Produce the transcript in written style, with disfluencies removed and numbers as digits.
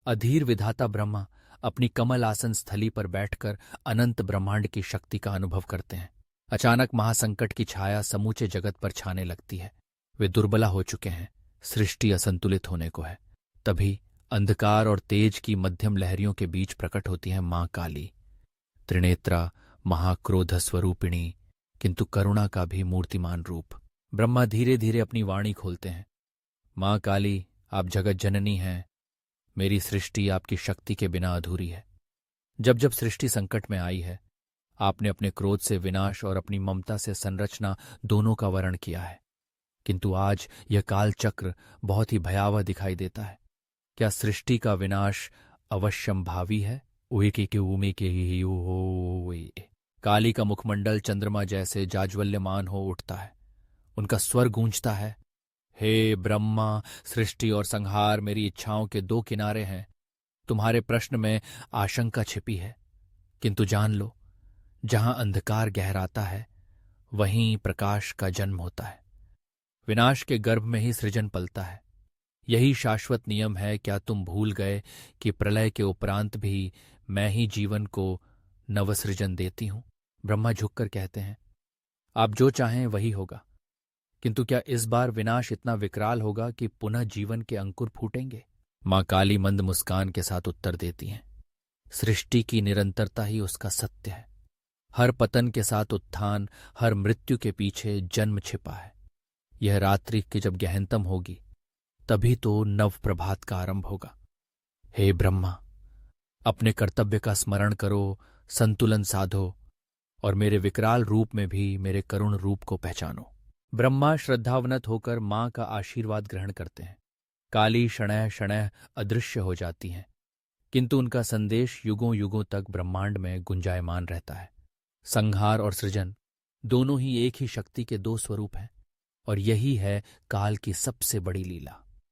अधीर विधाता ब्रह्मा अपनी कमल आसन स्थली पर बैठकर अनंत ब्रह्मांड की शक्ति का अनुभव करते हैं। अचानक महासंकट की छाया समूचे जगत पर छाने लगती है। वे दुर्बला हो चुके हैं, सृष्टि असंतुलित होने को है। तभी अंधकार और तेज की मध्यम लहरियों के बीच प्रकट होती है मां काली, त्रिनेत्रा, महाक्रोध स्वरूपिणी, किंतु करुणा का भी मूर्तिमान रूप। ब्रह्मा धीरे धीरे अपनी वाणी खोलते हैं। मां काली, आप जगत जननी हैं। मेरी सृष्टि आपकी शक्ति के बिना अधूरी है। जब जब सृष्टि संकट में आई है, आपने अपने क्रोध से विनाश और अपनी ममता से संरचना दोनों का वर्ण किया है। किंतु आज यह काल चक्र बहुत ही भयावह दिखाई देता है। क्या सृष्टि का विनाश अवश्यंभावी है? काली का मुखमंडल चंद्रमा जैसे जाज्वल्यमान हो उठता है। उनका स्वर गूंजता है, हे ब्रह्मा, सृष्टि और संहार मेरी इच्छाओं के दो किनारे हैं। तुम्हारे प्रश्न में आशंका छिपी है, किंतु जान लो, जहां अंधकार गहराता है वहीं प्रकाश का जन्म होता है। विनाश के गर्भ में ही सृजन पलता है। यही शाश्वत नियम है। क्या तुम भूल गए कि प्रलय के उपरांत भी मैं ही जीवन को नवसृजन देती हूं? ब्रह्मा झुककर कहते हैं, आप जो चाहें वही होगा। किंतु क्या इस बार विनाश इतना विकराल होगा कि पुनः जीवन के अंकुर फूटेंगे? मां काली मंद मुस्कान के साथ उत्तर देती हैं, सृष्टि की निरंतरता ही उसका सत्य है। हर पतन के साथ उत्थान, हर मृत्यु के पीछे जन्म छिपा है। यह रात्रि की जब गहनतम होगी, तभी तो नव प्रभात का आरंभ होगा। हे ब्रह्मा, अपने कर्तव्य का स्मरण करो, संतुलन साधो और मेरे विकराल रूप में भी मेरे करुण रूप को पहचानो। ब्रह्मा श्रद्धावनत होकर मां का आशीर्वाद ग्रहण करते हैं। काली शणैः शणैः अदृश्य हो जाती हैं, किंतु उनका संदेश युगों युगों तक ब्रह्मांड में गुंजायमान रहता है। संहार और सृजन दोनों ही एक ही शक्ति के दो स्वरूप हैं, और यही है काल की सबसे बड़ी लीला।